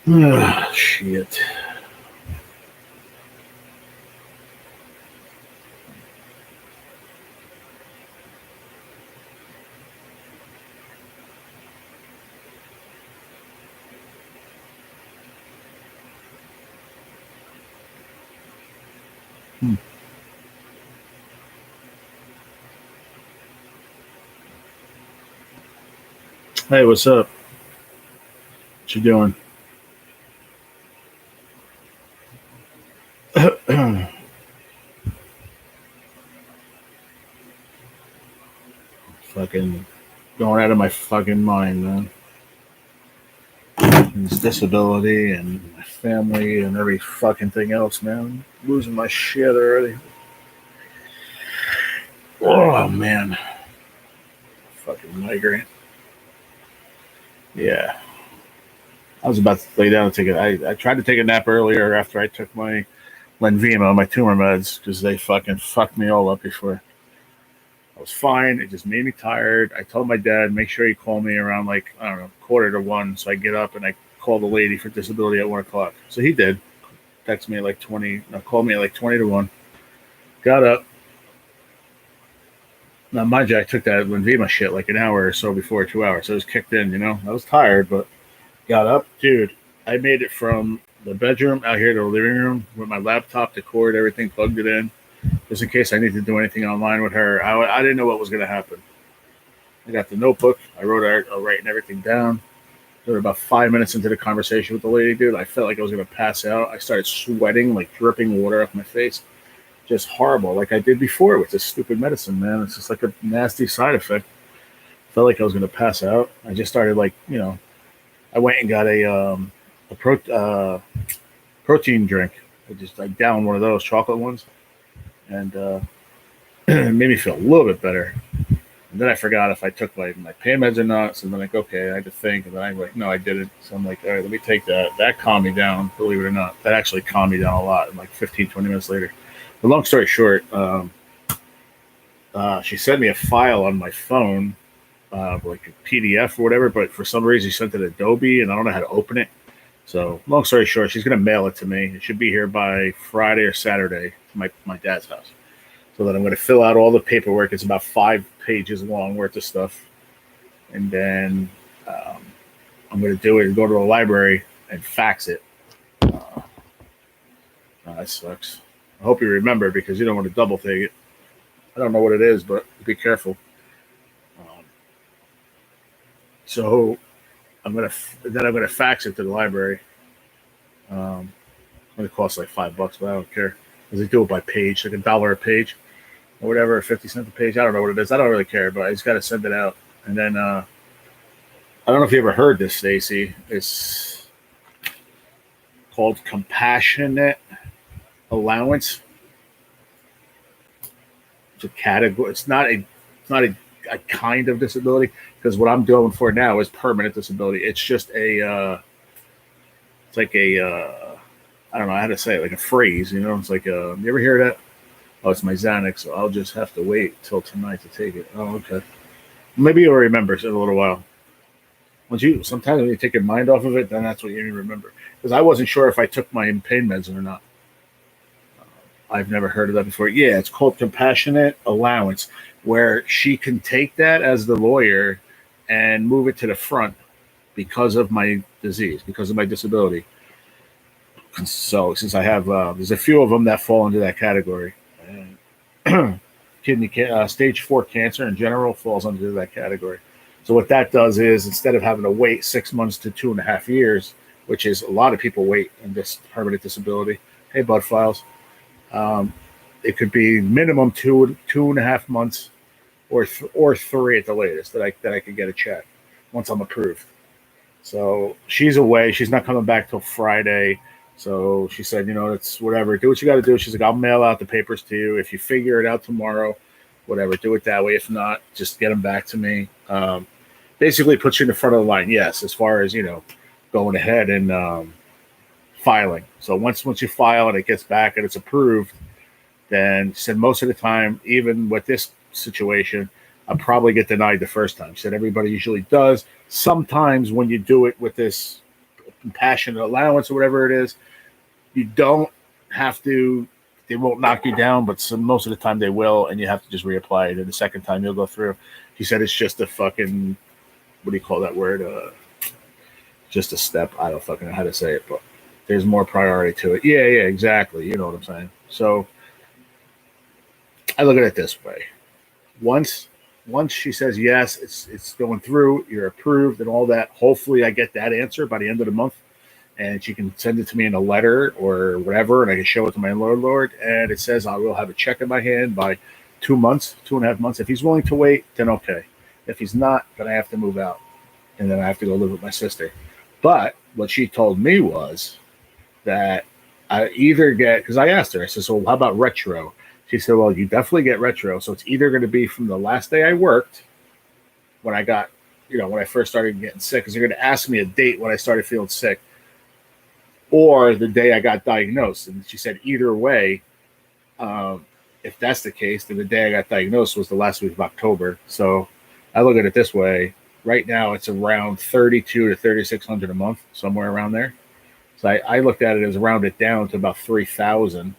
Ah, shit. Hey, what's up? What you doing? Fucking going out of my fucking mind, man. And this disability and my family and every fucking thing else, man. Losing my shit already. Oh man, fucking migraine. Yeah, I was about to lay down and take it. I tried to take a nap earlier after I took my Lenvima, my tumor meds, because they fucking fucked me all up before. I was fine. It just made me tired. I told my dad, make sure you call me around like, I don't know, quarter to one. So I get up and I call the lady for disability at 1 o'clock. So he did. Text me at like 20, no, called me at like 20 to 1. Got up. Now, mind you, I took that Lenvima shit like an hour or so before, 2 hours. So it was kicked in, you know. I was tired, but got up. Dude, I made it from the bedroom out here to the living room with my laptop, the cord, everything, plugged it in. Just in case I need to do anything online with her. I didn't know what was going to happen. I got the notebook. I wrote writing everything down. We were about 5 minutes into the conversation with the lady, dude. I felt like I was going to pass out. I started sweating, like dripping water off my face. Just horrible, like I did before with this stupid medicine, man. It's just like a nasty side effect. Felt like I was going to pass out. I just started, like, I went and got a protein drink. I downed one of those chocolate ones, and it made me feel a little bit better. And then I forgot if I took my pain meds or not. So then, like, okay, I had to think. And then I'm like, no, I didn't. So I'm like, all right, let me take that. That calmed me down, believe it or not. That actually calmed me down a lot. And like 15, 20 minutes later. But long story short, she sent me a file on my phone, like a PDF or whatever. But for some reason, she sent it Adobe, and I don't know how to open it. So long story short, she's going to mail it to me. It should be here by Friday or Saturday to my dad's house. So that I'm going to fill out all the paperwork. It's about 5 pages long worth of stuff. And then I'm going to do it and go to the library and fax it. That sucks. I hope you remember because you don't want to double take it. I don't know what it is, but be careful. Um, so I'm gonna fax it to the library. It's going to cost like $5, but I don't care because they do it by page, like $1 a page or whatever, 50 cents a page. I don't know what it is. I don't really care, but I just got to send it out. And then I don't know if you ever heard this, Stacy. It's called compassionate allowance. It's a category. It's not a kind of disability because what I'm doing for now is permanent disability. It's just it's like I don't know how to say it, like a phrase. It's like you ever hear that? Oh, it's my Xanax, so I'll just have to wait till tonight to take it. Oh, okay. Maybe you'll remember in a little while. Sometimes when you take your mind off of it, then that's what you remember. Because I wasn't sure if I took my pain meds or not. I've never heard of that before. Yeah, it's called compassionate allowance, where she can take that as the lawyer and move it to the front because of my disease, because of my disability. So since I have, there's a few of them that fall into that category. And stage 4 cancer in general falls under that category. So what that does is instead of having to wait 6 months to 2.5 years, which is a lot of people wait in this permanent disability. Hey, Bud Files. Um, it could be minimum 2.5 months, or 3 at the latest that I could get a check once I'm approved. So she's away. She's not coming back till Friday. So she said, it's whatever. Do what you got to do. She's like, I'll mail out the papers to you. If you figure it out tomorrow, whatever, do it that way. If not, just get them back to me. Basically, puts you in the front of the line. Yes, as far as going ahead and filing. So once you file and it gets back and it's approved, then she said most of the time, even with this situation, I'll probably get denied the first time. She said everybody usually does. Sometimes when you do it with this compassionate allowance or whatever it is. You don't have to. They won't knock you down, but most of the time they will, and you have to just reapply it. And the second time you'll go through. He said it's just a fucking, what do you call that word? Just a step. I don't fucking know how to say it, but there's more priority to it. Yeah, exactly. You know what I'm saying? So I look at it this way. Once she says yes, it's going through, you're approved and all that. Hopefully I get that answer by the end of the month. And she can send it to me in a letter or whatever, and I can show it to my landlord. And it says I will have a check in my hand by 2 months, 2.5 months. If he's willing to wait, then okay. If he's not, then I have to move out. And then I have to go live with my sister. But what she told me was that I either get, because I asked her, I said, so how about retro? She said, well, you definitely get retro. So it's either going to be from the last day I worked when I got, when I first started getting sick, because they're going to ask me a date when I started feeling sick, or the day I got diagnosed. And she said, either way, if that's the case, then the day I got diagnosed was the last week of October. So I look at it this way. Right now, it's around 32 to 3,600 a month, somewhere around there. So I looked at it as rounded down to about 3,000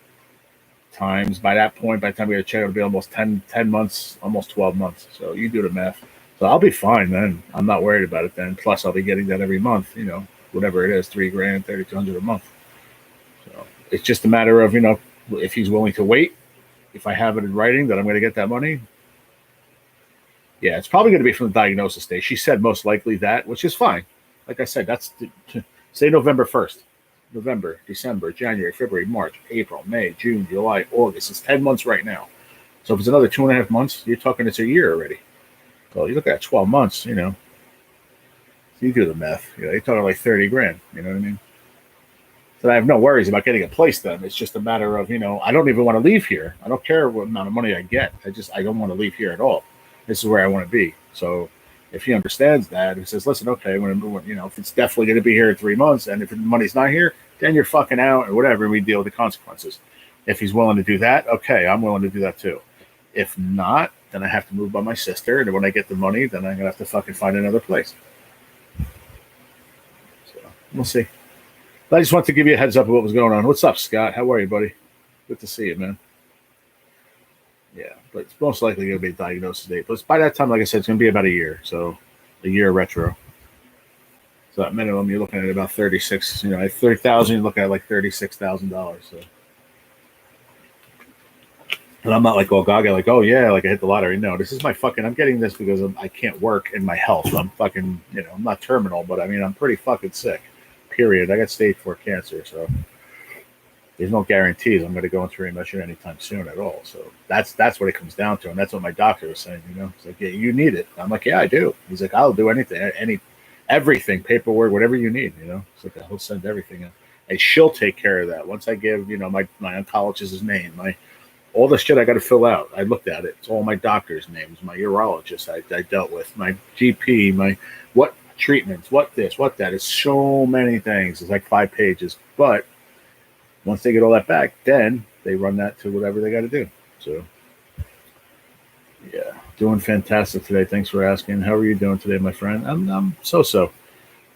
times. By that point, by the time we get a check, it'll be almost 10 months, almost 12 months. So you do the math. So I'll be fine then. I'm not worried about it then. Plus, I'll be getting that every month, whatever it is, $3,000, 3,200 a month. So it's just a matter of, if he's willing to wait, if I have it in writing that I'm going to get that money. Yeah, it's probably going to be from the diagnosis day. She said most likely that, which is fine. Like I said, that's say November 1st. November, December, January, February, March, April, May, June, July, August. It's 10 months right now. So if it's another 2.5 months, you're talking it's a year already. So you look at 12 months, So you do the math. You're talking like 30 grand. You know what I mean? So I have no worries about getting a place then. It's just a matter of, I don't even want to leave here. I don't care what amount of money I get. I don't want to leave here at all. This is where I want to be. So if he understands that, he says, listen, okay, if it's definitely going to be here in 3 months, and if the money's not here, then you're fucking out or whatever, and we deal with the consequences. If he's willing to do that, okay, I'm willing to do that too. If not, then I have to move by my sister, and when I get the money, then I'm going to have to fucking find another place. So we'll see. But I just want to give you a heads up of what was going on. What's up, Scott? How are you, buddy? Good to see you, man. Yeah, but it's most likely going to be a diagnosis date. But by that time, like I said, it's going to be about a year. So a year retro. So at minimum, you're looking at about 36. At 30,000, you're looking at like $36,000. So, and I'm not like all gaga, like, oh yeah, like I hit the lottery. No, this is my fucking. I'm getting this because I can't work in my health. I'm fucking. I'm not terminal, but I'm pretty fucking sick. Period. I got stage 4 cancer, so there's no guarantees I'm going to go into remission anytime soon at all. So that's what it comes down to, and that's what my doctor was saying. He's like, yeah, you need it. I'm like, yeah, I do. He's like, I'll do anything, everything, paperwork, whatever you need. It's like he'll send everything in, and she'll take care of that. Once I give, my oncologist's name, all the shit I got to fill out. I looked at it. It's all my doctor's names, my urologist I dealt with, my GP, my what treatments, what this, what that. It's so many things. It's like 5 pages. But once they get all that back, then they run that to whatever they got to do. So, yeah, doing fantastic today. Thanks for asking. How are you doing today, my friend? I'm so.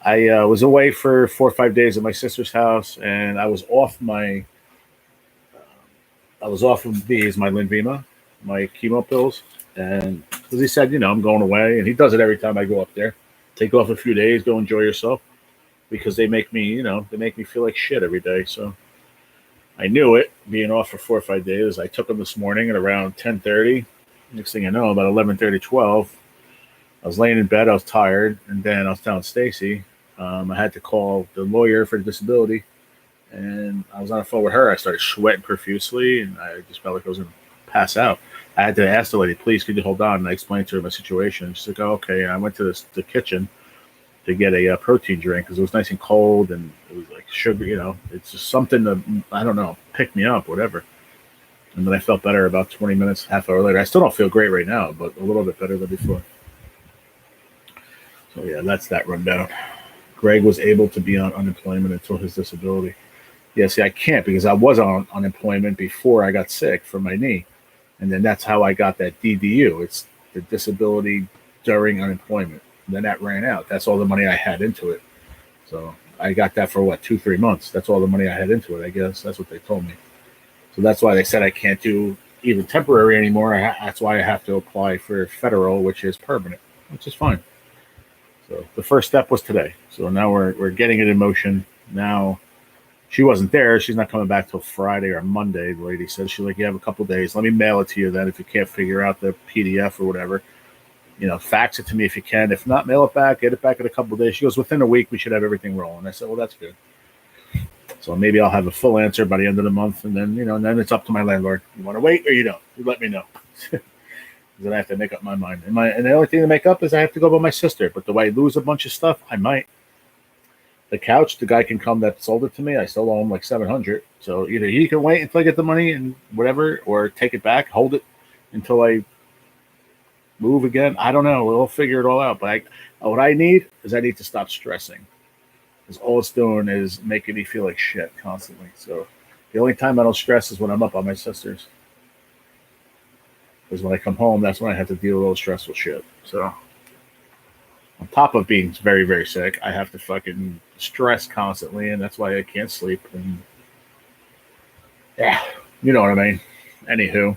I was away for 4 or 5 days at my sister's house, and I was off of these, my Linvima, my chemo pills. And as he said, I'm going away, and he does it every time I go up there. Take off a few days, go enjoy yourself, because they make me, feel like shit every day. So I knew it, being off for 4 or 5 days. I took them this morning at around 10:30. Next thing I know, about 11:30, 12, I was laying in bed. I was tired, and then I was telling Stacy I had to call the lawyer for the disability, and I was on the phone with her. I started sweating profusely, and I just felt like I was going to pass out. I had to ask the lady, please, could you hold on? And I explained to her my situation. She's like, oh, okay. And I went to the kitchen to get a protein drink because it was nice and cold, and it was like sugar, it's just something to, I don't know, pick me up, whatever. And then I felt better about 20 minutes, half hour later. I still don't feel great right now, but a little bit better than before. So, yeah, that's that rundown. Greg was able to be on unemployment until his disability. Yeah, see, I can't because I was on unemployment before I got sick from my knee. And then that's how I got that DDU. It's the disability during unemployment. And then that ran out. That's all the money I had into it. So I got that for what, 2-3 months. That's all the money I had into it. I guess that's what they told me. So that's why they said I can't do even temporary anymore. That's why I have to apply for federal, which is permanent, which is fine. So the first step was today. So now we're getting it in motion. Now she wasn't there. She's not coming back till Friday or Monday. The lady said, she's like, you have a couple days. Let me mail it to you then if you can't figure out the PDF or whatever. Fax it to me if you can. If not, mail it back. Get it back in a couple of days. She goes, within a week, we should have everything rolling. I said, well, that's good. So maybe I'll have a full answer by the end of the month. And then, and then it's up to my landlord. You want to wait or you don't? You let me know. Then I have to make up my mind. And the only thing to make up is I have to go by my sister. But do I lose a bunch of stuff? I might. The couch, the guy can come that sold it to me. I still owe him like $700. So either he can wait until I get the money and whatever, or take it back, hold it until I move again. I don't know. We'll figure it all out. But what I need is I need to stop stressing. Because all it's doing is making me feel like shit constantly. So the only time I don't stress is when I'm up on my sister's. Because when I come home, that's when I have to deal with all the stressful shit. So on top of being very, very sick, I have to fucking stress constantly, and that's why I can't sleep. And yeah, you know what I mean. Anywho,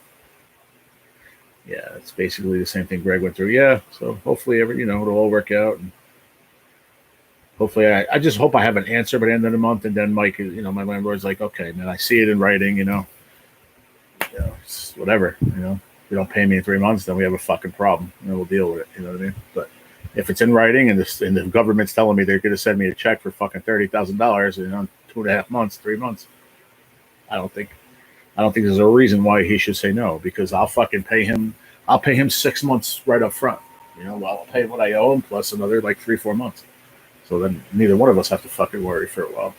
yeah, it's basically the same thing Greg went through. Yeah, so hopefully, it'll all work out. And hopefully, I just hope I have an answer by the end of the month. And then Mike, my landlord's like, okay, man, I see it in writing. It's whatever. If you don't pay me in 3 months, then we have a fucking problem, and we'll deal with it. You know what I mean? But if it's in writing and the government's telling me they're going to send me a check for fucking $30,000 in 2.5 months, 3 months, I don't think there's a reason why he should say no, because I'll fucking pay him. I'll pay him 6 months right up front. I'll pay what I owe him plus another like 3-4 months. So then neither one of us have to fucking worry for a while.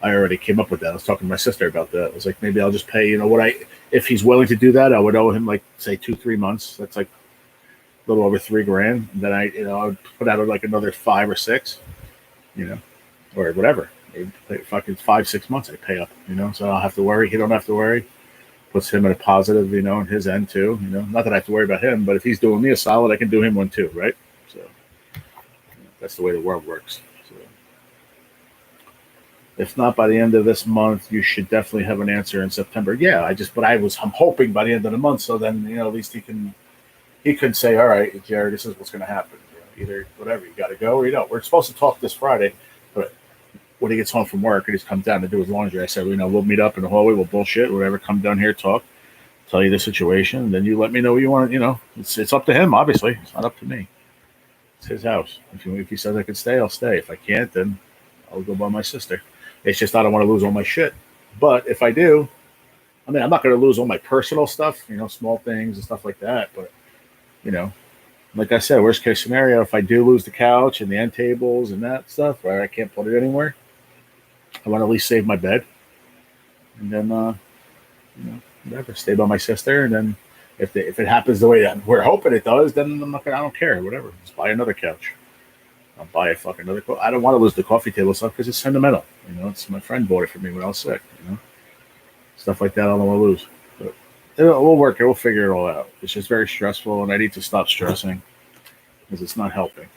I already came up with that. I was talking to my sister about that. I was like, maybe I'll just pay, if he's willing to do that, I would owe him like, say 2-3 months. That's like a little over $3,000. And then I would put out like another 5 or 6, or whatever. Maybe fucking 5-6 months I pay up, so I don't have to worry. He don't have to worry. Puts him in a positive, on his end too, not that I have to worry about him, but if he's doing me a solid, I can do him one too. Right. So that's the way the world works. If not by the end of this month, you should definitely have an answer in September. Yeah, I'm hoping by the end of the month. So then, at least he can say, all right, Jared, this is what's going to happen. Either whatever, you got to go or you don't. We're supposed to talk this Friday, but when he gets home from work and he's come down to do his laundry, I said, we'll meet up in the hallway. We'll bullshit, whatever. Come down here, talk, tell you the situation. And then you let me know what you want. It's up to him. Obviously, it's not up to me. It's his house. If he says I can stay, I'll stay. If I can't, then I'll go by my sister. It's just I don't want to lose all my shit. But if I do, I'm not going to lose all my personal stuff, small things and stuff like that. But, like I said, worst case scenario, if I do lose the couch and the end tables and that stuff, where I can't put it anywhere, I want to at least save my bed. And then, whatever, stay by my sister. And then if it happens the way that we're hoping it does, then I don't care, whatever. Just buy another couch. I'll buy a fucking another. I don't want to lose the coffee table stuff because it's sentimental. It's my friend bought it for me when I was sick. Stuff like that I don't want to lose. But we'll work it. We'll figure it all out. It's just very stressful, and I need to stop stressing because it's not helping.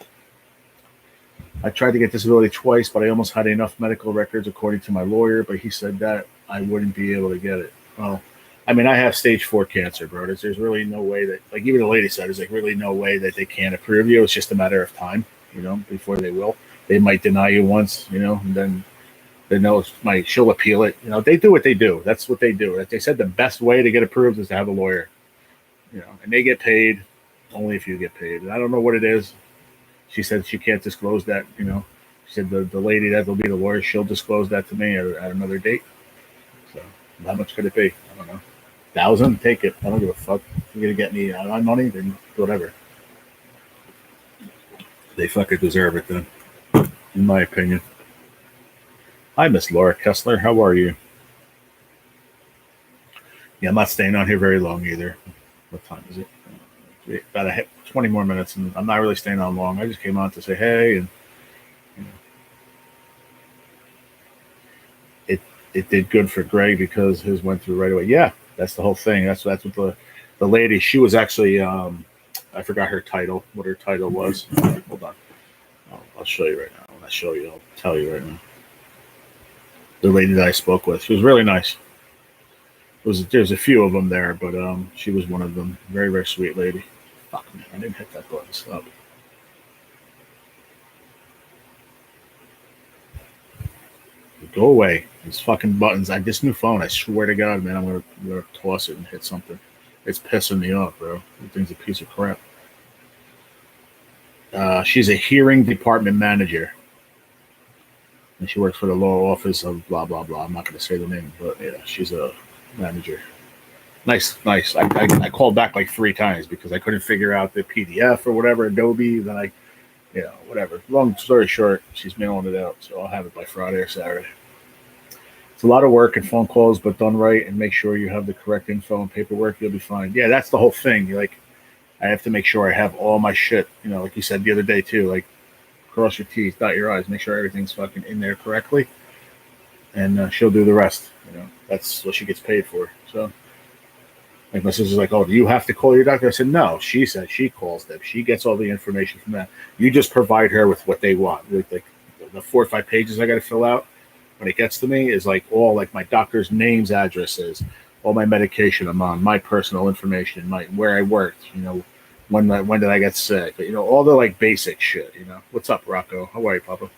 I tried to get disability twice, but I almost had enough medical records according to my lawyer, but he said that I wouldn't be able to get it. Well, I have stage 4 cancer, bro. There's really no way that, like even the lady said, there's like really no way that they can't approve you. It's just a matter of time. Before they will. They might deny you once, and then she'll appeal it. They do what they do. That's what they do. They said the best way to get approved is to have a lawyer, and they get paid only if you get paid. And I don't know what it is. She said she can't disclose that, She said the lady that will be the lawyer, she'll disclose that to me at another date. So how much could it be? I don't know. 1,000? Take it. I don't give a fuck. If you're going to get me my money, then whatever. They fucking deserve it then, in my opinion. Hi, Miss Laura Kessler. How are you? Yeah, I'm not staying on here very long either. What time is it? About 20 more minutes, and I'm not really staying on long. I just came on to say hey, and it did good for Greg because his went through right away. Yeah, that's the whole thing. That's what the lady. She was actually. I forgot her title, what her title was. Hold on. I'll show you right now. I'll show you. I'll tell you right now. The lady that I spoke with, she was really nice. There's a few of them there, but she was one of them. Very very sweet lady. Fuck man, I didn't hit that button. Stop. Go away. These fucking buttons. This new phone. I swear to God, man, I'm gonna toss it and hit something. It's pissing me off, bro. The thing's a piece of crap. She's a hearing department manager, and she works for the law office of blah blah blah. I'm not going to say the name, but yeah, she's a manager. Nice, nice. I called back like 3 times because I couldn't figure out the PDF or whatever Adobe. Then whatever. Long story short, she's mailing it out, so I'll have it by Friday or Saturday. It's a lot of work and phone calls, but done right and make sure you have the correct info and paperwork. You'll be fine. Yeah, that's the whole thing. I have to make sure I have all my shit. Like you said the other day too. Like, cross your T's, dot your I's, make sure everything's fucking in there correctly, and she'll do the rest. That's what she gets paid for. So, like my sister's like, "Oh, do you have to call your doctor?" I said, "No." She said she calls them. She gets all the information from that. You just provide her with what they want. Like the 4 or 5 pages I got to fill out when it gets to me is like all like my doctor's names, addresses, all my medication I'm on, my personal information, where I worked. When did I get sick? All the like basic shit. What's up, Rocco? How are you, Papa?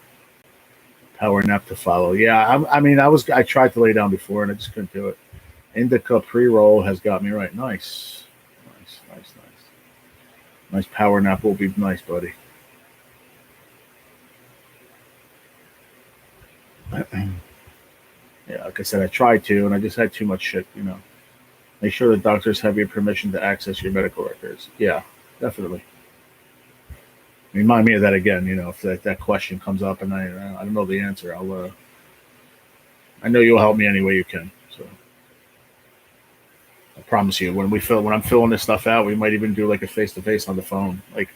Power nap to follow. Yeah, I tried to lay down before and I just couldn't do it. Indica pre-roll has got me right. Nice. Nice power nap will be nice, buddy. Yeah, like I said, I tried to, and I just had too much shit. Make sure the doctors have your permission to access your medical records. Yeah, definitely. Remind me of that again. If that question comes up and I don't know the answer, I know you'll help me any way you can. So I promise you, when I'm filling this stuff out, we might even do like a face to face on the phone, like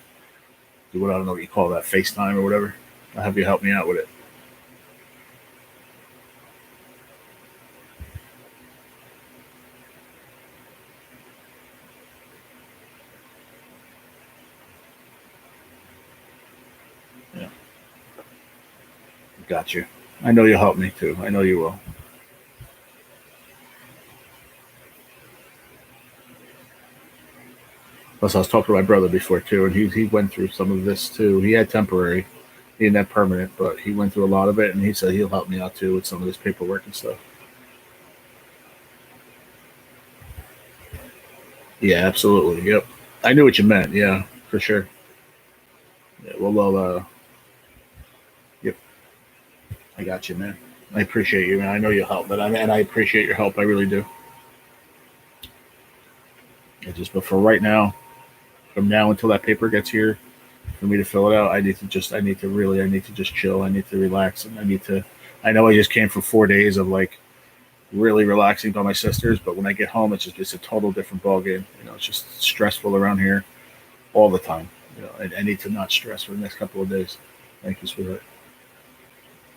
do what I don't know what you call that, FaceTime or whatever. I'll have you help me out with it. Yeah, got you. I know you'll help me too. I know you will. Plus, I was talking to my brother before too, and he went through some of this too. He had temporary, he didn't have permanent, but he went through a lot of it, and he said he'll help me out too with some of this paperwork and stuff. Yeah, absolutely. Yep, I knew what you meant. Yeah, for sure. Yeah, well, yep, I got you, man. I appreciate you, man. I know you'll help, and I appreciate your help. I really do. But for right now, from now until that paper gets here, for me to fill it out, I need to just chill. I need to relax, and I know I just came from 4 days of like really relaxing by my sisters, but when I get home, it's a total different ballgame. It's just stressful around here all the time. I need to not stress for the next couple of days. Thank you, sweetheart.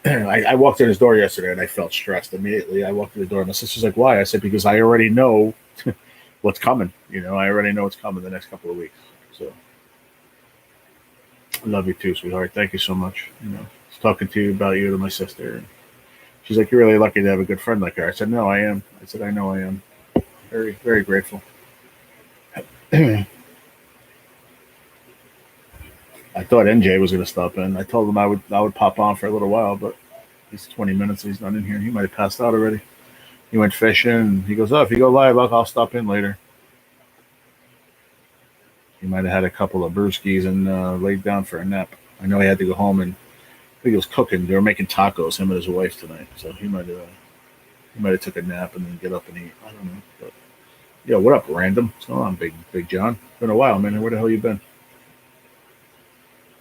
I walked in his door yesterday and I felt stressed immediately. I walked in the door. My sister's like, "Why?" I said, "Because I already know what's coming. I already know what's coming the next couple of weeks." So I love you too, sweetheart. Thank you so much. Just talking to you about you to my sister. And she's like, "You're really lucky to have a good friend like her." I said, "No, I am." I said, "I know I am. Very, very grateful." I thought NJ was going to stop in. I told him I would pop on for a little while, but it's 20 minutes. He's not in here. He might have passed out already. He went fishing. And he goes, "Oh, if you go live, I'll stop in later." He might have had a couple of brewskis and laid down for a nap. I know he had to go home and I think he was cooking. They were making tacos, him and his wife tonight. So he might have took a nap and then get up and eat. I don't know. But yo, what up, random? What's going on, Big John? Been a while, man. Where the hell you been?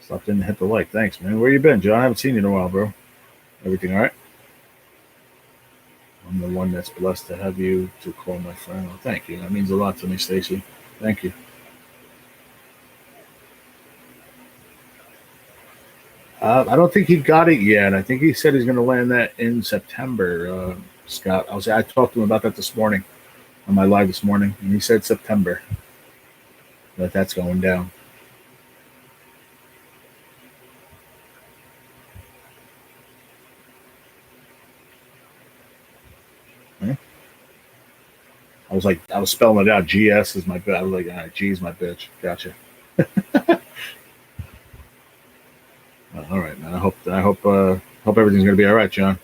Stopped in and hit the like. Thanks, man. Where you been, John? I haven't seen you in a while, bro. Everything all right? I'm the one that's blessed to have you to call my friend. Well, thank you. That means a lot to me, Stacy. Thank you. I don't think he got it yet. I think he said he's going to land that in September. Scott, I talked to him about that this morning on my live this morning, and he said September that's going down. I was spelling it out. GS is my bitch. I was like, all right, G is my bitch. Gotcha. All right, man. Hope everything's gonna be all right, John.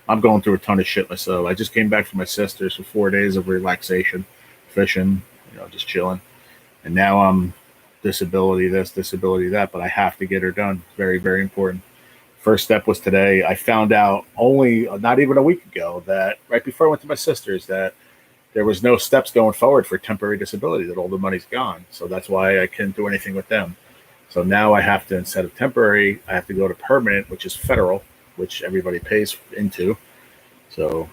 I'm going through a ton of shit myself. I just came back from my sister's for 4 days of relaxation, fishing, just chilling. And now I'm disability this, disability that, but I have to get her done. Very, very important. First step was today. I found out only not even a week ago that right before I went to my sister's that there was no steps going forward for temporary disability, that all the money's gone. So that's why I couldn't do anything with them. So now I have to, instead of temporary, I have to go to permanent, which is federal, which everybody pays into. So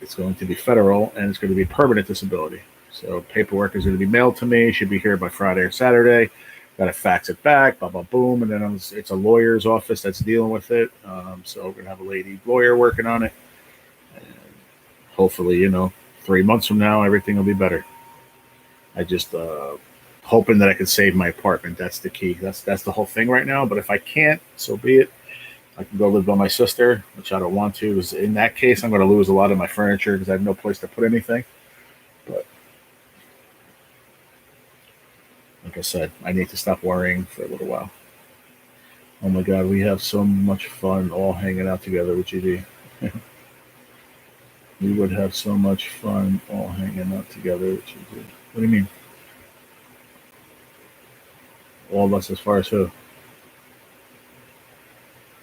it's going to be federal and it's going to be permanent disability. So paperwork is going to be mailed to me. Should be here by Friday or Saturday. Got to fax it back, blah, blah, boom. And then it's a lawyer's office that's dealing with it. So we're going to have a lady lawyer working on it. And hopefully, 3 months from now, everything will be better. I just hoping that I can save my apartment. That's the key. That's the whole thing right now. But if I can't, so be it. I can go live by my sister, which I don't want to. Because in that case, I'm going to lose a lot of my furniture because I have no place to put anything. But like I said, I need to stop worrying for a little while. Oh my God, we have so much fun all hanging out together with GD. We would have so much fun all hanging out together with GD. What do you mean? All of us as far as who?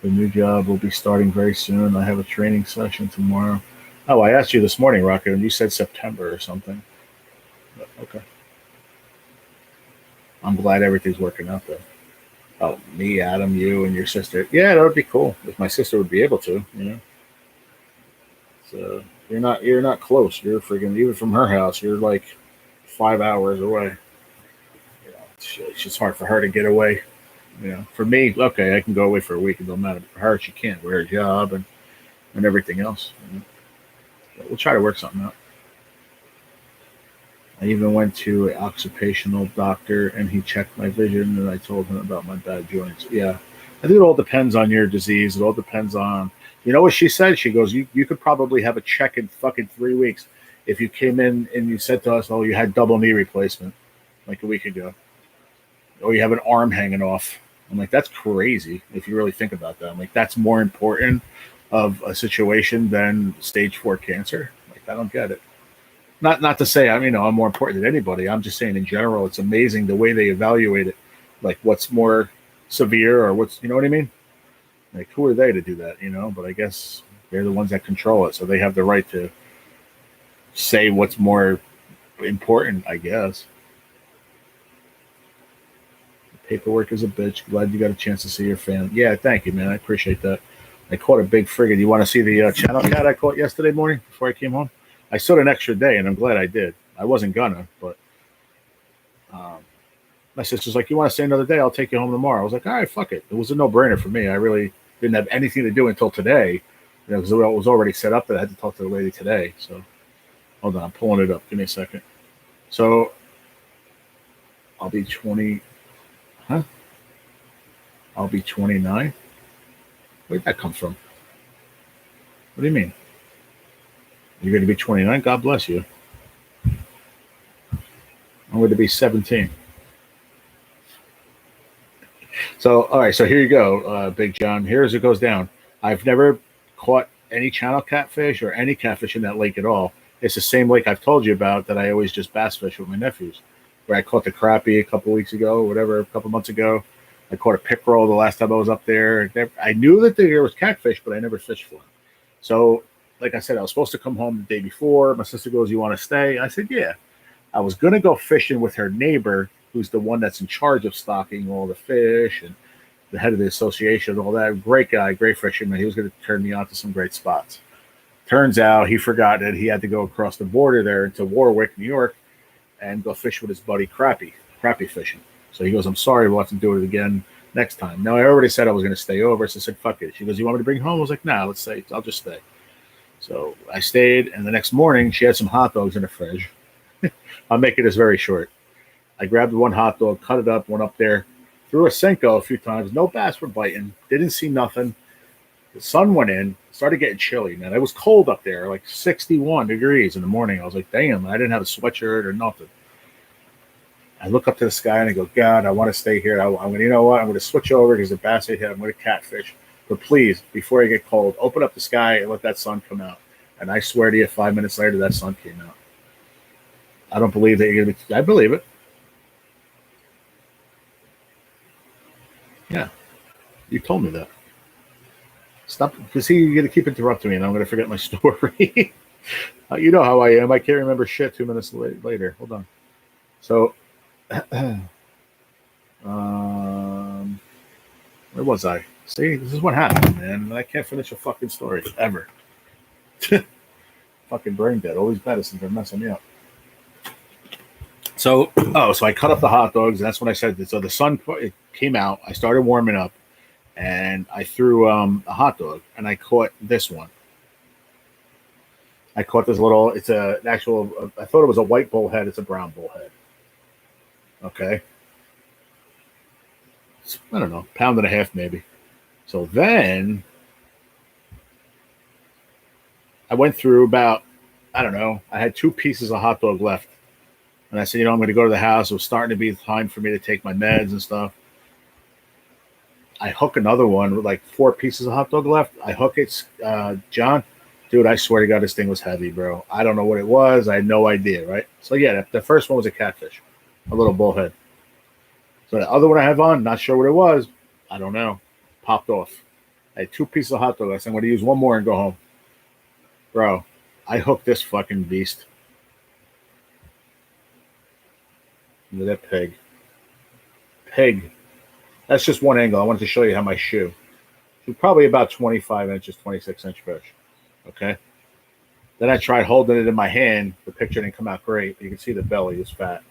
The new job will be starting very soon. I have a training session tomorrow. Oh, I asked you this morning, Rocket, and you said September or something. But, okay. I'm glad everything's working out though. Oh, me, Adam, you, and your sister. Yeah, that would be cool if my sister would be able to. So you're not close. You're freaking even from her house. You're like 5 hours away. It's just hard for her to get away. For me, okay, I can go away for a week. It don't matter. But for her, she can't with her job and everything else. So we'll try to work something out. I even went to an occupational doctor and he checked my vision and I told him about my bad joints. Yeah. I think it all depends on your disease. It all depends on, what she said? She goes, you could probably have a check in fucking 3 weeks if you came in and you said to us, oh, you had double knee replacement like a week ago. Or you have an arm hanging off. I'm like, that's crazy if you really think about that. I'm like, that's more important of a situation than stage 4 cancer. Like, I don't get it. Not to say I'm more important than anybody. I'm just saying in general, it's amazing the way they evaluate it. Like what's more severe or what's, you know what I mean? Like who are they to do that, But I guess they're the ones that control it. So they have the right to say what's more important, I guess. Paperwork is a bitch. Glad you got a chance to see your family. Yeah, thank you, man. I appreciate that. I caught a big frigate. You want to see the channel cat I caught yesterday morning before I came home? I stood an extra day, and I'm glad I did. I wasn't gonna, but my sister's like, you want to stay another day? I'll take you home tomorrow. I was like, all right, fuck it. It was a no-brainer for me. I really didn't have anything to do until today, because it was already set up that I had to talk to the lady today. So hold on, I'm pulling it up. Give me a second. So I'll be 20. Huh? I'll be 29. Where'd that come from? What do you mean? You're going to be 29? God bless you. I'm going to be 17. So, all right. So here you go, Big John. Here's it goes down. I've never caught any channel catfish or any catfish in that lake at all. It's the same lake I've told you about that I always just bass fish with my nephews, where I caught the crappie a couple weeks ago, whatever, a couple months ago. I caught a pickerel the last time I was up there. I knew that there was catfish, but I never fished for them. So, like I said, I was supposed to come home the day before. My sister goes, you want to stay? I said, yeah. I was going to go fishing with her neighbor, who's the one that's in charge of stocking all the fish and the head of the association and all that. Great guy, great fisherman. He was going to turn me on to some great spots. Turns out he forgot that he had to go across the border there into Warwick, New York, and go fish with his buddy crappie fishing. So he goes, I'm sorry, we'll have to do it again next time. Now, I already said I was going to stay over, so I said, fuck it. She goes, you want me to bring home? I was like, nah, let's stay. I'll just stay. So I stayed, and the next morning, she had some hot dogs in the fridge. I'll make it as very short. I grabbed one hot dog, cut it up, went up there, threw a Senko a few times. No bass were biting. Didn't see nothing. The sun went in, started getting chilly, man. It was cold up there, like 61 degrees in the morning. I was like, damn, I didn't have a sweatshirt or nothing. I look up to the sky and I go, God, I want to stay here. I'm going to, you know what? I'm going to switch over because the bass ate hit. I'm going to catfish. But please, before I get cold, open up the sky and let that sun come out. And I swear to you, 5 minutes later, that sun came out. I don't believe that you're going to. I believe it. Yeah, you told me that. Stop, because you're going to keep interrupting me, and I'm going to forget my story. You know how I am. I can't remember shit 2 minutes later. Hold on. So, where was I? See, this is what happened, man. I can't finish a fucking story ever. Fucking brain dead. All these medicines are messing me up. So I cut up the hot dogs. And that's when I said that. So the sun it came out. I started warming up, and I threw a hot dog, and I caught this one. I caught this little. It's an actual. I thought it was a white bullhead. It's a brown bullhead. Okay. I don't know, pound and a half maybe. So then I went through about, I don't know, I had 2 pieces of hot dog left. And I said, you know, I'm going to go to the house. It was starting to be time for me to take my meds and stuff. I hook another one with like 4 pieces of hot dog left. I hook it, John, dude, I swear to God, this thing was heavy, bro. I don't know what it was. I had no idea, right? So yeah, the first one was a catfish, a little bullhead. So the other one I have on, not sure what it was. I don't know. Popped off. I had 2 pieces of hot dog. I said, I'm going to use one more and go home. Bro, I hooked this fucking beast. Look at that pig. Pig. That's just one angle. I wanted to show you how my shoe. It's probably about 25 inches, 26-inch fish. Okay? Then I tried holding it in my hand. The picture didn't come out great. You can see the belly is fat.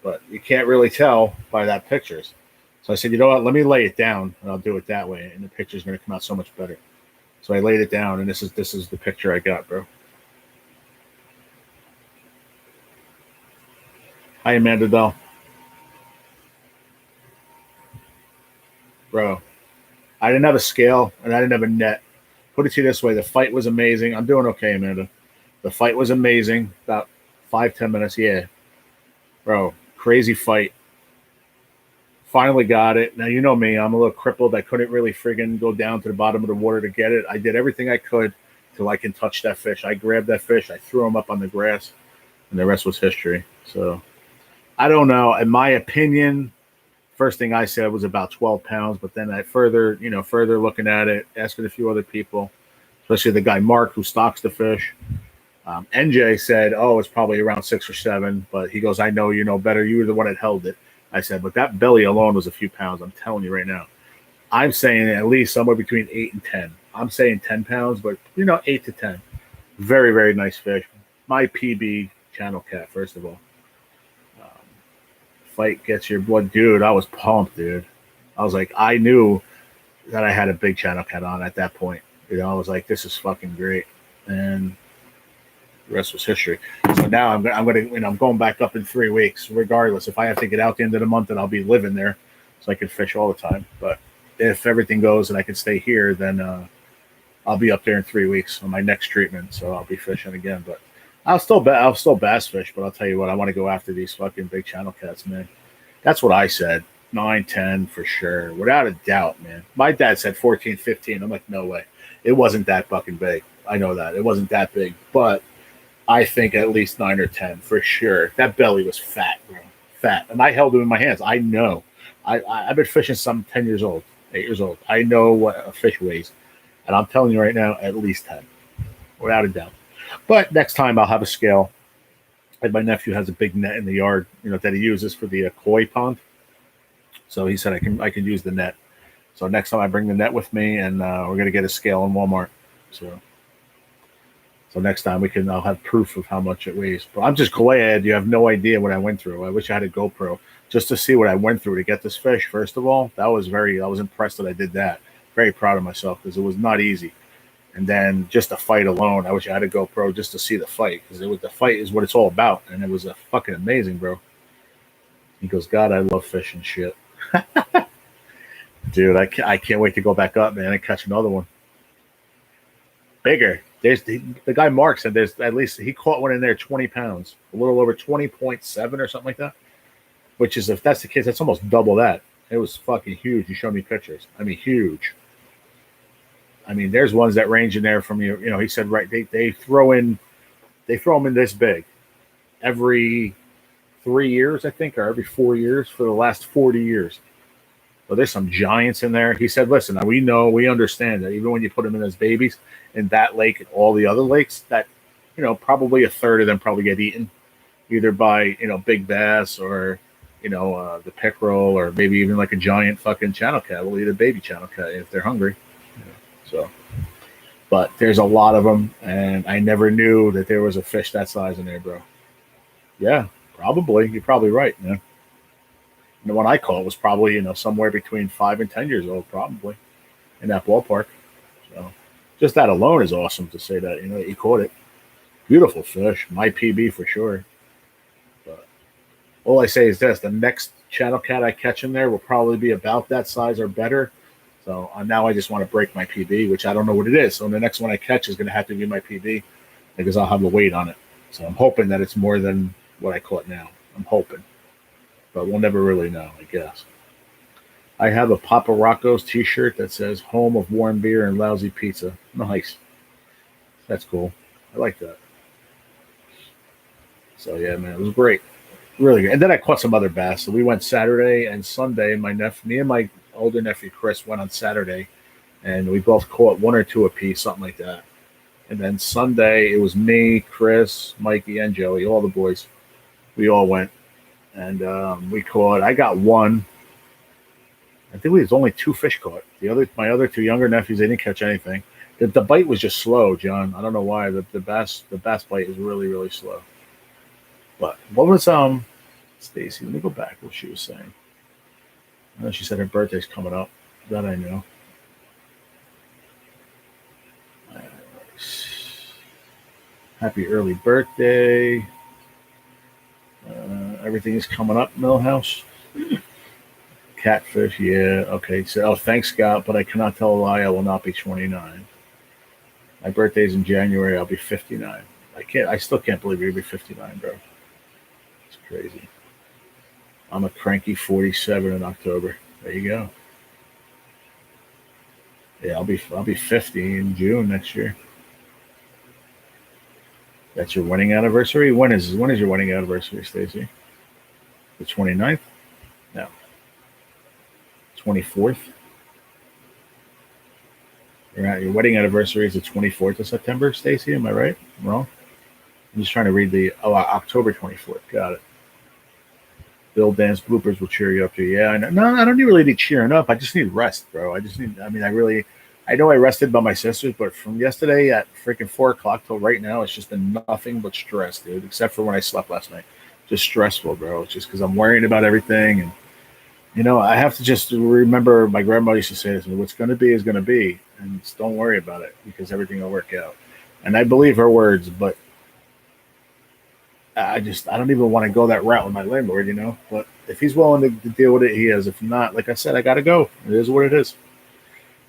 But you can't really tell by that pictures. So I said, you know what? Let me lay it down, and I'll do it that way, and the picture's going to come out so much better. So I laid it down, and this is the picture I got, bro. Hi, Amanda Doll. Bro, I didn't have a scale, and I didn't have a net. Put it to you this way. The fight was amazing. I'm doing okay, Amanda. The fight was amazing. About 5-10 minutes. Yeah. Bro, crazy fight. Finally got it. Now, you know me. I'm a little crippled. I couldn't really friggin' go down to the bottom of the water to get it. I did everything I could till I can touch that fish. I grabbed that fish. I threw him up on the grass, and the rest was history. So, I don't know. In my opinion, first thing I said was about 12 pounds, but then I further looking at it, asking a few other people, especially the guy Mark who stocks the fish. NJ said, oh, it's probably around 6 or 7, but he goes, I know you know better. You were the one that held it. I said, but that belly alone was a few pounds. I'm telling you right now. I'm saying at least somewhere between 8 and 10. I'm saying 10 pounds, but 8 to 10. Very, very nice fish. My PB channel cat, first of all. Fight gets your blood. Dude, I was pumped, dude. I was like, I knew that I had a big channel cat on at that point. I was like, this is fucking great. And the rest was history. So now I'm going back up in 3 weeks, regardless. If I have to get out the end of the month, then I'll be living there so I can fish all the time. But if everything goes and I can stay here, then I'll be up there in 3 weeks on my next treatment. So I'll be fishing again. But I'll still bass fish, but I'll tell you what, I want to go after these fucking big channel cats, man. That's what I said. 9, 10 for sure. Without a doubt, man. My dad said 14, 15. I'm like, no way. It wasn't that fucking big. I know that. It wasn't that big. But I think at least 9 or 10 for sure. That belly was fat, bro. Fat. And I held it in my hands. I know. I've been fishing since I'm 10 years old, 8 years old. I know what a fish weighs. And I'm telling you right now, at least 10. Without a doubt. But next time I'll have a scale. And my nephew has a big net in the yard, that he uses for the koi pond. So he said I can use the net. So next time I bring the net with me, and we're gonna get a scale in Walmart. So next time I'll have proof of how much it weighs. But I'm just glad you have no idea what I went through. I wish I had a GoPro just to see what I went through to get this fish. First of all, I was impressed that I did that. Very proud of myself because it was not easy. And then just the fight alone, I wish I had a GoPro just to see the fight, because the fight is what it's all about, and it was a fucking amazing, bro. He goes, God, I love fishing shit. Dude, I can't wait to go back up, man, and catch another one. bigger. There's the guy Mark said there's at least he caught one in there 20 pounds, a little over 20.7 or something like that. Which is if that's the case, that's almost double that. It was fucking huge. You showed me pictures. I mean, huge. I mean, there's ones that range in there from you know. He said right they throw them in this big every 3 years, I think, or every 4 years for the last 40 years. Well, there's some giants in there. He said, listen, we understand that even when you put them in as babies in that lake and all the other lakes, that, probably a third of them probably get eaten either by, big bass or, the pickerel or maybe even like a giant fucking channel cat will eat a baby channel cat if they're hungry. So, but there's a lot of them, and I never knew that there was a fish that size in there, bro. Yeah, probably. You're probably right, man. And the one I caught was probably, somewhere between 5 and 10 years old, probably, in that ballpark. So just that alone is awesome to say that, you caught it. Beautiful fish. My PB for sure. But all I say is this. The next channel cat I catch in there will probably be about that size or better. So now I just want to break my PB, which I don't know what it is. So the next one I catch is going to have to be my PB because I'll have the weight on it. So I'm hoping that it's more than what I caught now. I'm hoping. But we'll never really know, I guess. I have a Papa Rocco's t-shirt that says home of warm beer and lousy pizza. Nice. That's cool. I like that. So, yeah, man, it was great. Really good. And then I caught some other bass. So we went Saturday and Sunday. Me and my older nephew, Chris, went on Saturday. And we both caught one or two apiece, something like that. And then Sunday, it was me, Chris, Mikey, and Joey, all the boys. We all went. And I got one. I think it was only 2 fish caught. My other 2 younger nephews, they didn't catch anything. The bite was just slow, John. I don't know why. The bass bite is really, really slow. But what was Stacy? Let me go back what she was saying. I know she said her birthday's coming up. That I know. Happy early birthday. Everything is coming up, Millhouse. Catfish, yeah. Okay. So, thanks, Scott, but I cannot tell a lie. I will not be 29. My birthday's in January. I'll be 59. I still can't believe you'll be 59, bro. It's crazy. I'm a cranky 47 in October. There you go. Yeah, I'll be 50 in June next year. That's your wedding anniversary? When is your wedding anniversary, Stacy? The 29th? No. 24th? Your wedding anniversary is the 24th of September, Stacy. Am I right? I'm wrong? I'm just trying to read October 24th. Got it. Bill Dance bloopers will cheer you up too. Yeah, I know. No, I don't really need cheering up. I just need rest, bro. I know I rested by my sisters, but from yesterday at freaking 4 o'clock till right now, it's just been nothing but stress, dude, except for when I slept last night. Just stressful, bro. It's just because I'm worrying about everything. And, I have to just remember my grandmother used to say this, what's going to be is going to be. And just don't worry about it because everything will work out. And I believe her words, but I don't even want to go that route with my landlord, But if he's willing to deal with it, he is. If not, like I said, I got to go. It is what it is.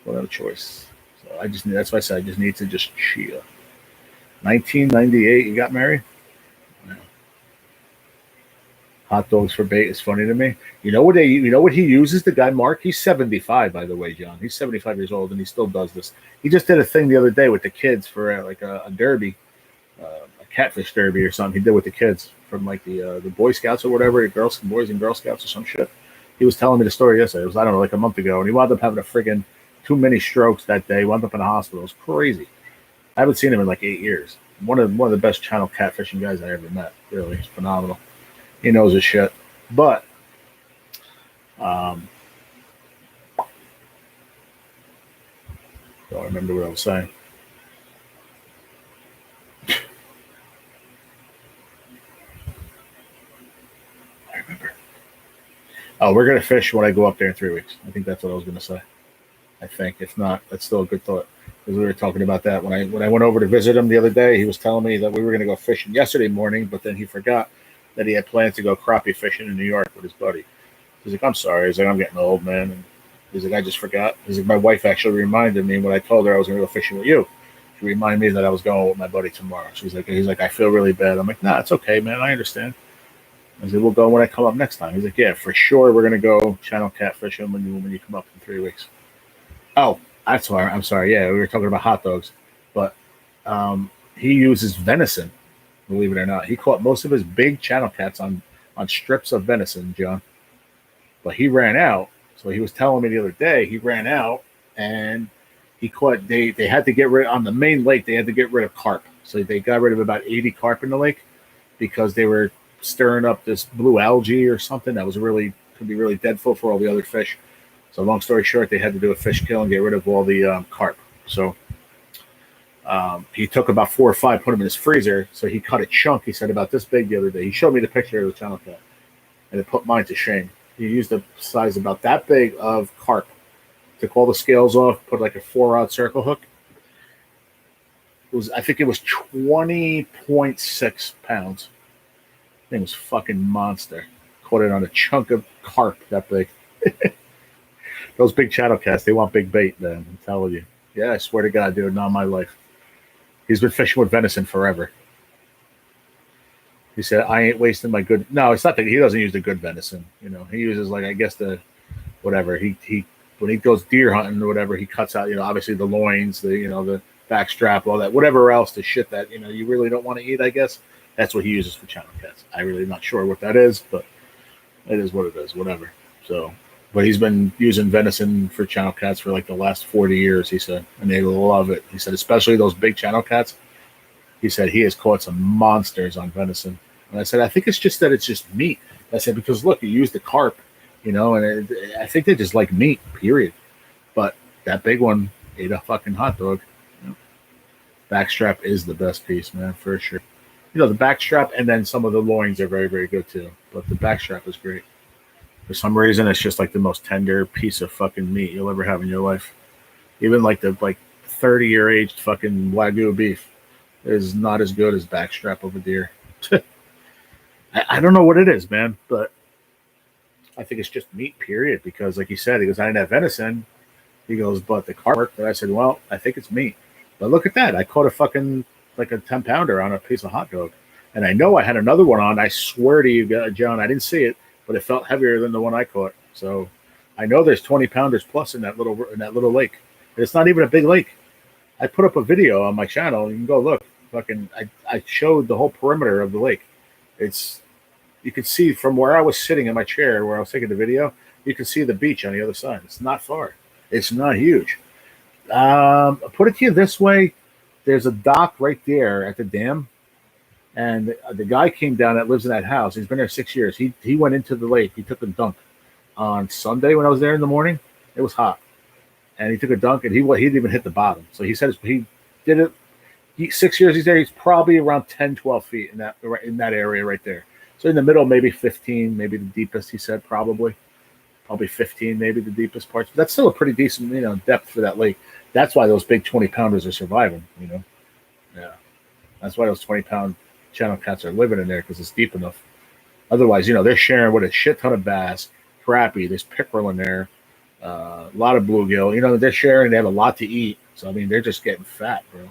We'll have a choice. So that's why I said I just need to just chill. 1998, you got married? No. Hot dogs for bait is funny to me. You know what he uses, the guy Mark? He's 75, by the way, John. He's 75 years old, and he still does this. He just did a thing the other day with the kids for a derby. A catfish derby or something he did with the kids from like the Boy Scouts or whatever, Boys and Girl Scouts or some shit. He was telling me the story yesterday. It was, I don't know, like a month ago, and he wound up having a friggin' too many strokes that day. Wound up in the hospital. It was crazy. I haven't seen him in like 8 years. One of the best channel catfishing guys I ever met. Really, he's phenomenal. He knows his shit. But don't remember what I was saying. Oh, we're going to fish when I go up there in 3 weeks. I think that's what I was going to say. I think. If not, that's still a good thought. Because we were talking about that. When I went over to visit him the other day, he was telling me that we were going to go fishing yesterday morning, but then he forgot that he had planned to go crappie fishing in New York with his buddy. He's like, I'm sorry. He's like, I'm getting old, man. And he's like, I just forgot. He's like, my wife actually reminded me when I told her I was going to go fishing with you. She reminded me that I was going with my buddy tomorrow. He's like, I feel really bad. I'm like, nah, it's okay, man. I understand. I said, we'll go when I come up next time. He's like, yeah, for sure. We're gonna go channel catfishing when you come up in 3 weeks. Oh, that's why. I'm sorry. Yeah, we were talking about hot dogs, but he uses venison. Believe it or not, he caught most of his big channel cats on strips of venison, John. But he ran out. So he was telling me the other day he ran out and he caught. They had to get rid on the main lake. They had to get rid of carp. So they got rid of about 80 carp in the lake because they were stirring up this blue algae or something that was could be really deadful for all the other fish. So long story short, they had to do a fish kill and get rid of all the carp. So he took about 4 or 5, put them in his freezer. So he cut a chunk. He said about this big the other day. He showed me the picture of the channel cat, and it put mine to shame. He used a size about that big of carp, took all the scales off, put like a 4-rod circle hook. I think it was 20.6 pounds. Thing was fucking monster. Caught it on a chunk of carp that big. Those big channel cats, they want big bait, man. I'm telling you. Yeah, I swear to God, dude, not my life. He's been fishing with venison forever. He said, I ain't wasting my good. No, it's not that he doesn't use the good venison. You know, he uses like, I guess the whatever. He when he goes deer hunting or whatever, he cuts out, obviously the loins, the back strap, all that, whatever else, the shit that, you really don't want to eat, I guess. That's what he uses for channel cats. I really not sure what that is, but it is what it is, whatever. So, but he's been using venison for channel cats for like the last 40 years, he said, and they love it. He said, especially those big channel cats. He said he has caught some monsters on venison. And I said, I think it's just that it's just meat. I said, because look, you use the carp, and I think they just like meat, period. But that big one ate a fucking hot dog. Backstrap is the best piece, man, for sure. The backstrap and then some of the loins are very, very good too. But the backstrap is great. For some reason, it's just like the most tender piece of fucking meat you'll ever have in your life. Even like the 30-year aged fucking Wagyu beef is not as good as backstrap of a deer. I don't know what it is, man, but I think it's just meat, period. Because like he said, he goes, I didn't have venison. He goes, but the carp. And I said, well, I think it's meat. But look at that. I caught a fucking like a 10-pounder on a piece of hot dog. And I know I had another one on. I swear to you, John, I didn't see it, but it felt heavier than the one I caught. So I know there's 20-pounders plus in that little lake. And it's not even a big lake. I put up a video on my channel. You can go look. Fucking, I showed the whole perimeter of the lake. You could see from where I was sitting in my chair where I was taking the video, you can see the beach on the other side. It's not far. It's not huge. Put it to you this way. There's a dock right there at the dam. And the guy came down that lives in that house. He's been there 6 years. He went into the lake. He took a dunk on Sunday when I was there in the morning. It was hot. And he took a dunk, and he didn't even hit the bottom. So he said he did it. 6 years he's there. He's probably around 10, 12 feet in that area right there. So in the middle, maybe 15, maybe the deepest, he said, probably 15, maybe the deepest parts. But that's still a pretty decent, depth for that lake. That's why those big 20-pounders are surviving, Yeah. That's why those 20-pound channel cats are living in there, because it's deep enough. Otherwise, they're sharing with a shit ton of bass, crappie, there's pickerel in there, a lot of bluegill. They're sharing. They have a lot to eat. So, they're just getting fat, bro.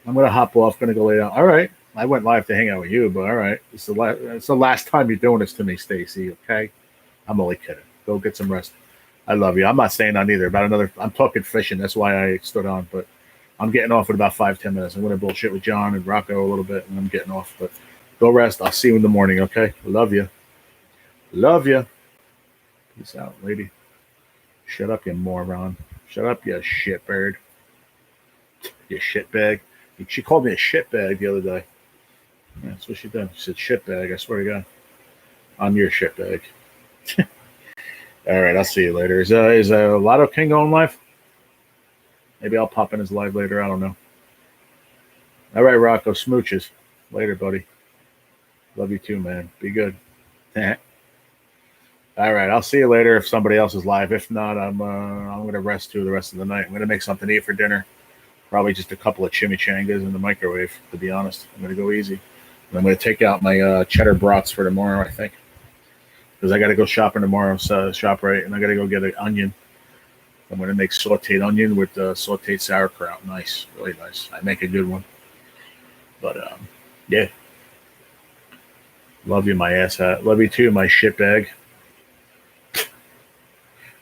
I'm going to hop off, going to go lay down. All right. I went live to hang out with you, but all right. It's the last time you're doing this to me, Stacy, okay? I'm only kidding. Go get some rest. I love you. I'm not staying on either. I'm talking fishing. That's why I stood on, but I'm getting off in about 5-10 minutes. I'm going to bullshit with John and Rocco a little bit, and I'm getting off. But go rest. I'll see you in the morning, okay? Love you. Love you. Peace out, lady. Shut up, you moron. Shut up, you shitbird. You shitbag. She called me a shitbag the other day. Yeah, that's what she did. She said shitbag. I swear to God. I'm your shitbag. All right, I'll see you later. Is Lotto King going live? Maybe I'll pop in his live later. I don't know. All right, Rocco. Smooches. Later, buddy. Love you too, man. Be good. All right, I'll see you later if somebody else is live. If not, I'm going to rest too the rest of the night. I'm going to make something to eat for dinner. Probably just a couple of chimichangas in the microwave, to be honest. I'm going to go easy. And I'm going to take out my cheddar brats for tomorrow, I think. Because I got to go shopping tomorrow, ShopRite, and I got to go get an onion. I'm going to make sauteed onion with sauteed sauerkraut. Nice, really nice. I make a good one. But yeah, love you, my ass hat. Love you too, my shit bag.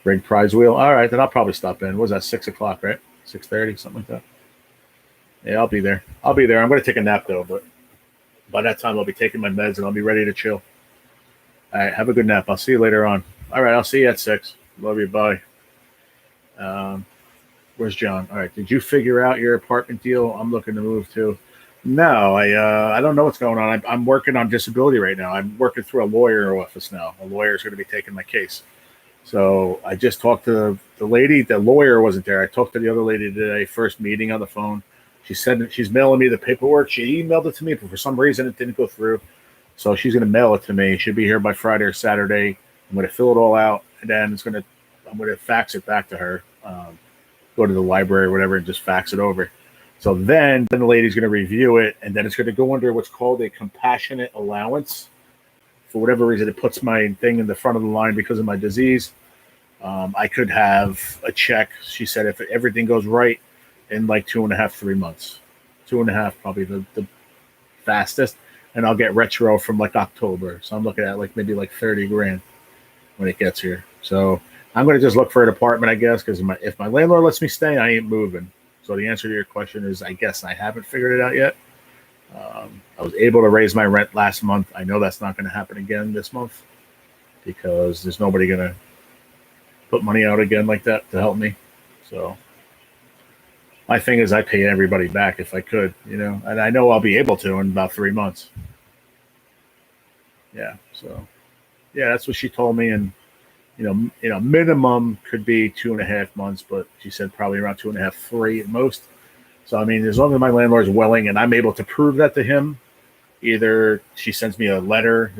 Rig prize wheel. All right, then I'll probably stop in. What was that, 6 o'clock, right? 6:30, something like that. Yeah, I'll be there. I'll be there. I'm going to take a nap though, but by that time I'll be taking my meds and I'll be ready to chill. All right, have a good nap. I'll see you later on. All right, I'll see you at 6. Love you. Bye. Where's John? All right, did you figure out your apartment deal? I'm looking to move too. No, I don't know what's going on. I'm working on disability right now. I'm working through a lawyer office now. A lawyer's going to be taking my case. So I just talked to the lady. The lawyer wasn't there. I talked to the other lady today. First meeting on the phone. She said that she's mailing me the paperwork. She emailed it to me, but for some reason it didn't go through. So she's going to mail it to me. It should be here by Friday or Saturday. I'm going to fill it all out, and then I'm going to fax it back to her. Go to the library or whatever and just fax it over. So then the lady's going to review it, and then it's going to go under what's called a compassionate allowance. For whatever reason, it puts my thing in the front of the line because of my disease. I could have a check. She said if everything goes right in like 2.5, 3 months. 2.5 probably the fastest. And I'll get retro from like October. So I'm looking at like maybe like 30 grand when it gets here. So I'm going to just look for an apartment, I guess, because if my landlord lets me stay, I ain't moving. So the answer to your question is, I guess I haven't figured it out yet. I was able to raise my rent last month. I know that's not going to happen again this month because there's nobody going to put money out again like that to help me. So my thing is I pay everybody back if I could, and I know I'll be able to in about 3 months. Yeah. So yeah, that's what she told me. And minimum could be 2.5 months, but she said probably around 2.5, 3 at most. So, I mean, as long as my landlord's willing and I'm able to prove that to him, either she sends me a letter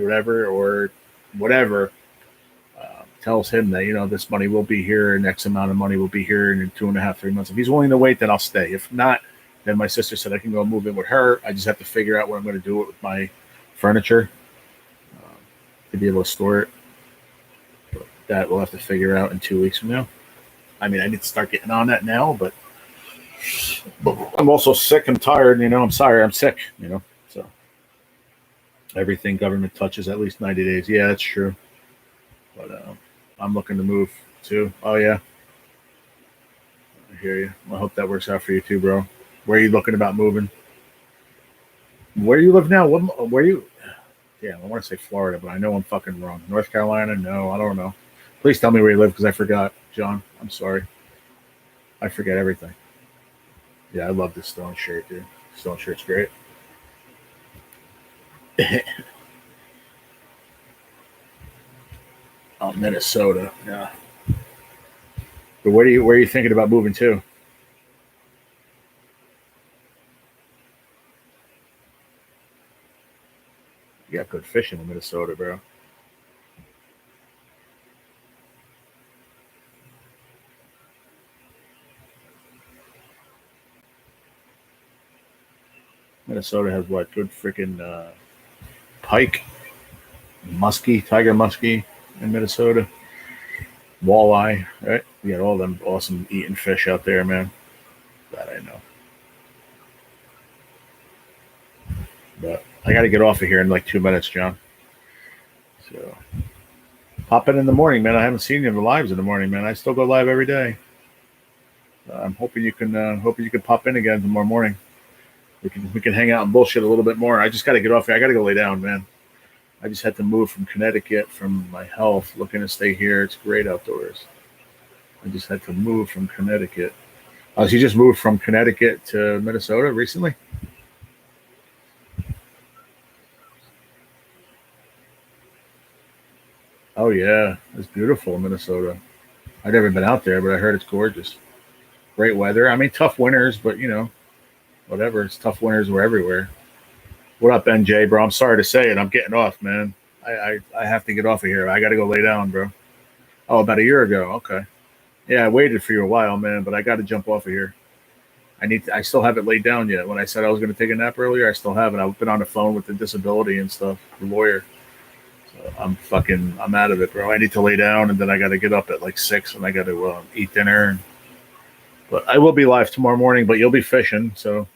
or whatever, tells him that, this money will be here and X amount of money will be here in 2.5, 3 months. If he's willing to wait, then I'll stay. If not, then my sister said I can go move in with her. I just have to figure out what I'm going to do with my furniture to be able to store it. That we'll have to figure out in 2 weeks from now. I mean, I need to start getting on that now, but I'm also sick and tired. I'm sorry, I'm sick. So everything government touches at least 90 days. Yeah, that's true. But I'm looking to move too. Oh yeah, I hear you. I hope that works out for you too, bro. Where are you looking about moving? Where you live now? Where you? Yeah, I want to say Florida, but I know I'm fucking wrong. North Carolina? No, I don't know. Please tell me where you live because I forgot, John. I'm sorry. I forget everything. Yeah, I love this stone shirt, dude. Stone shirt's great. Oh, Minnesota. Yeah. But where are you thinking about moving to? You got good fishing in Minnesota, bro. Minnesota has what? Good freaking pike, muskie, tiger muskie in Minnesota, walleye, right? We got all them awesome eating fish out there, man. That I know. But I got to get off of here in like 2 minutes, John. So pop in the morning, man. I haven't seen you in the lives in the morning, man. I still go live every day. I'm hoping you can pop in again tomorrow morning. We can hang out and bullshit a little bit more. I just got to get off here. I got to go lay down, man. I just had to move from Connecticut from my health. Looking to stay here. It's great outdoors. I just had to move from Connecticut. So you just moved from Connecticut to Minnesota recently? Oh yeah, it's beautiful in Minnesota. I've never been out there, but I heard it's gorgeous. Great weather. I mean, tough winters, but whatever. It's tough winters. We're everywhere. What up, NJ, bro? I'm sorry to say it. I'm getting off, man. I have to get off of here. I got to go lay down, bro. Oh, about a year ago. Okay. Yeah, I waited for you a while, man, but I got to jump off of here. I still haven't laid down yet. When I said I was going to take a nap earlier, I still haven't. I've been on the phone with the disability and stuff, the lawyer. I'm out of it, bro. I need to lay down, and then I got to get up at like 6, and I got to eat dinner. But I will be live tomorrow morning, but you'll be fishing, so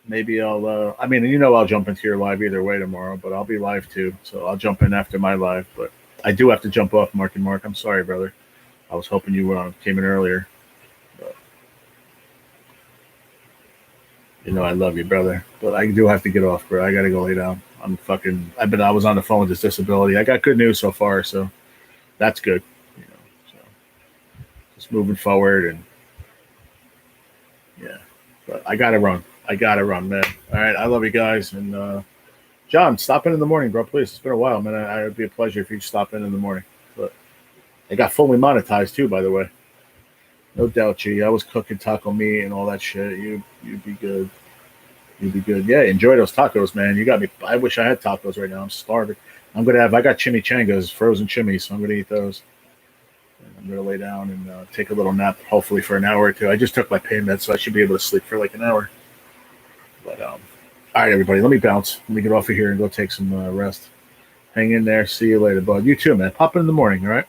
maybe I'll. I mean, I'll jump into your live either way tomorrow, but I'll be live too, so I'll jump in after my live. But I do have to jump off, Mark and Mark. I'm sorry, brother. I was hoping you came in earlier. But, I love you, brother. But I do have to get off, bro. I got to go lay down. I was on the phone with this disability. I got good news so far, so that's good. So just moving forward, and yeah. But I gotta run. Man. All right, I love you guys, and John, stop in the morning, bro. Please, it's been a while, man. It would be a pleasure if you stop in the morning. But it got fully monetized too, by the way. No doubt, G. I was cooking taco meat and all that shit. You'd be good. You'd be good. Yeah, enjoy those tacos, man. You got me. I wish I had tacos right now. I'm starving. I got chimichangas, frozen chimis, so I'm gonna eat those. And I'm gonna lay down and take a little nap, hopefully for an hour or two. I just took my pain meds, so I should be able to sleep for like an hour. But all right, everybody, let me bounce. Let me get off of here and go take some rest. Hang in there. See you later, bud. You too, man. Pop in the morning, all right?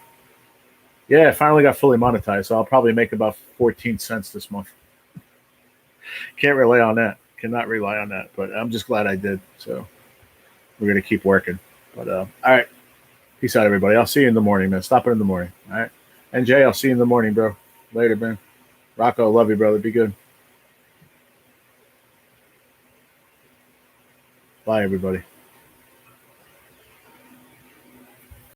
Yeah, I finally got fully monetized, so I'll probably make about 14 cents this month. Can't rely on that. Cannot rely on that, but I'm just glad I did. So we're going to keep working. But all right. Peace out, everybody. I'll see you in the morning, man. Stop in the morning. All right. And Jay, I'll see you in the morning, bro. Later, man. Rocco, love you, brother. Be good. Bye, everybody.